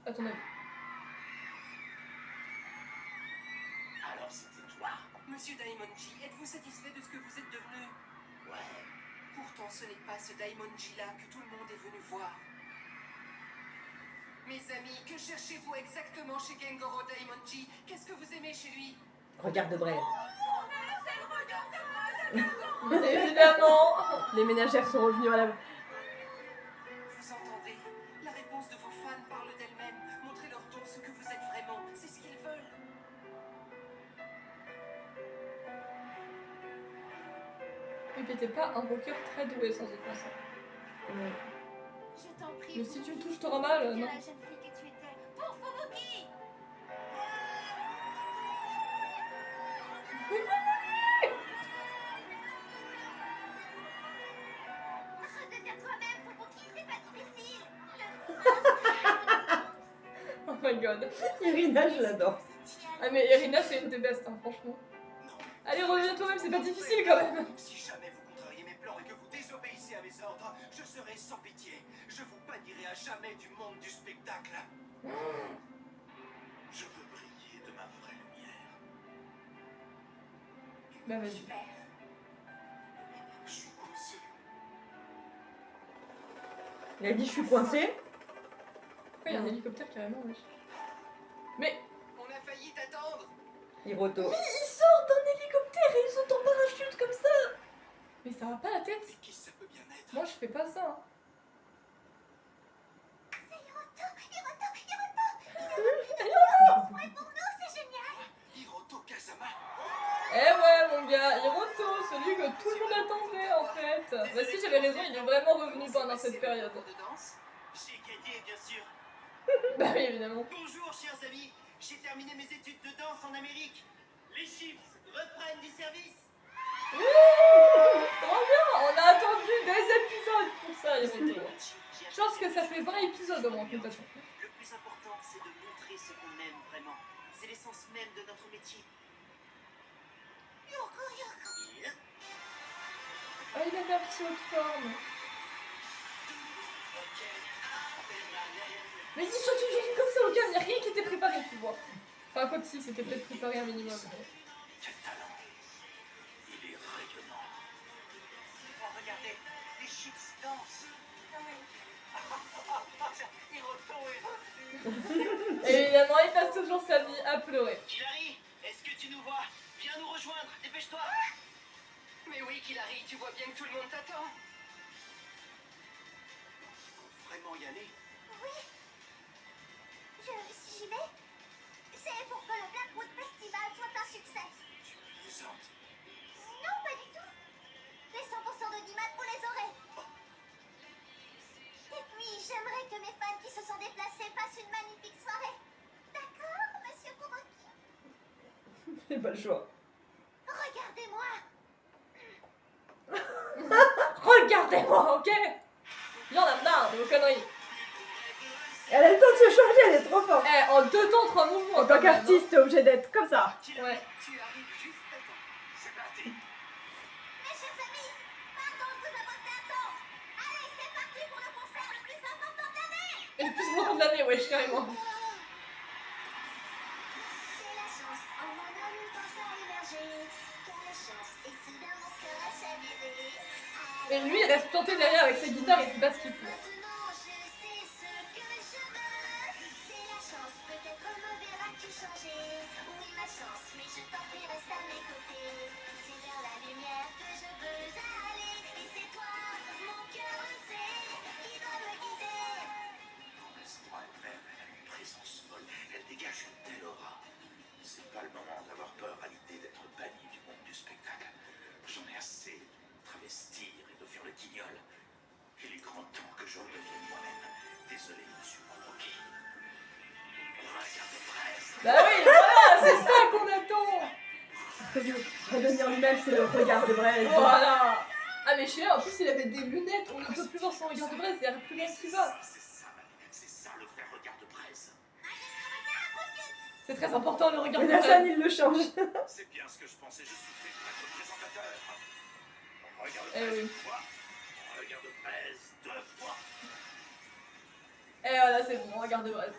à ton avis? Alors c'était toi. Monsieur Daimonji, êtes-vous satisfait de ce que vous êtes devenu? Ouais. Pourtant, ce n'est pas ce Daimonji-là que tout le monde est venu voir. Mes amis, que cherchez-vous exactement chez Gengoro Daimonji? Qu'est-ce que vous aimez chez lui? Regard de Braise. Évidemment. Les ménagères sont revenues à la... Vous entendez? La réponse de vos fans parle d'elle-même. Montrez-leur donc ce que vous êtes vraiment. C'est ce qu'ils veulent. Oui, mais t'es pas un rocker très doué sans être ça. Je t'en prie. Mais si tu me touches, t'auras mal, non? La jeune fille que tu étais. Pour Fubuki! Redeviens toi-même, Fubuki, c'est pas difficile. Oh my god. Irina, je l'adore. Ah mais Irina c'est une des bestes, hein, franchement. Non. Allez, reviens toi-même, c'est pas difficile quand même. Si jamais vous contrariez mes plans et que vous désobéissez à mes ordres, je serai sans pitié. Je vous bannirai à jamais du monde du spectacle. Je veux briller de ma vraie lumière. Bah vas-y. Je suis coincé. Il a dit je suis coincée. Pourquoi il y a un hélicoptère carrément, wesh? Mais On a failli t'attendre. Hiroto. il sort d'un hélicoptère et il saute en parachute comme ça. Mais ça va pas la tête. Mais qui ça peut bien être? Moi je fais pas ça. Hein. Hiroto Kazama. Eh ouais mon gars, Hiroto, celui que tout le monde attendait en fait. Bah si j'avais raison, il est vraiment revenu pendant cette période. De danse? J'ai gagné, bien sûr. Bah oui évidemment. Bonjour, chers amis. J'ai terminé mes études de danse en Amérique. Les chips reprennent du service. Trop bien, on a attendu des épisodes pour ça Hiroto. Je pense que ça fait 20 épisodes au moins que t'attends. Le plus important, c'est de montrer ce qu'on aime vraiment. C'est l'essence même de notre métier. Ah il avait un petit haut de forme. Mais ils sont toujours comme ça au calme, il n'y a rien qui était préparé, tu vois. Enfin, quoi que si, c'était peut-être préparé un minimum. Quel talent. Il est rayonnant. Oh, regardez, les chips dansent. Hiroto est revenu. Évidemment, il passe toujours sa vie à pleurer. Hilary, est-ce que tu nous vois? Viens nous rejoindre, dépêche-toi. Mais oui, Hilary, tu vois bien que tout le monde t'attend. Vraiment y aller? Si j'y vais, c'est pour que le Blackwood Festival soit un succès. Tu plaisantes. Non, pas du tout. Les 100% d'audimat, vous les aurez. Et puis, j'aimerais que mes fans qui se sont déplacés passent une magnifique soirée. D'accord, monsieur Fubuki? J'ai pas le choix. Regardez-moi. Regardez-moi, ok? Y'en a marre de vos conneries. Elle a le temps de se changer, elle est trop forte. Eh, en 2 temps, 3 mouvements. En tant qu'artiste, t'es obligé d'être comme ça. Ouais. Tu arrives juste à temps. C'est parti. Mes chers amis, pardon de vous avoir fait attendre. Allez, c'est parti pour le concert le plus important de l'année. Et le plus important de l'année, wesh, carrément. C'est la chance, en mon âme pense à émerger. Quelle chance, et soudain mon cœur a chaviré. Et lui, il reste planté derrière avec sa guitare et c'est pas ce qu'il faut. Maintenant je sais ce que je veux. C'est la chance, peut-être me verras-tu changer. Oui, ma chance, mais je t'en prie, reste à mes côtés. C'est vers la lumière que je veux aller. Et c'est toi, mon cœur le sait, qui doit me guider. Reste-moi elle-même, elle a une présence folle. Elle dégage une telle aura. C'est pas le moment d'avoir peur à l'idée d'être banni du monde du spectacle. J'en ai assez de travestir et de faire le guignol. Il est grand temps que je redevienne moi-même. Désolé, monsieur Kuroki. Regardez presque. Bah oui, voilà, c'est ça qu'on attend. Redevenir lui-même, c'est le regard de Braise. Voilà. Ah mais je suis là, en plus il avait des lunettes, on ne peut plus voir son regard de braise, il n'y a plus rien qui va. C'est ça le vrai regard de presse. C'est très important le regard Mais de la scène, braise. il le change. C'est bien ce que je pensais, je suis fait pour être présentateur. Regard de Eh presse oui. une fois, regard de presse 2 fois. Et voilà, c'est bon, regard de braise.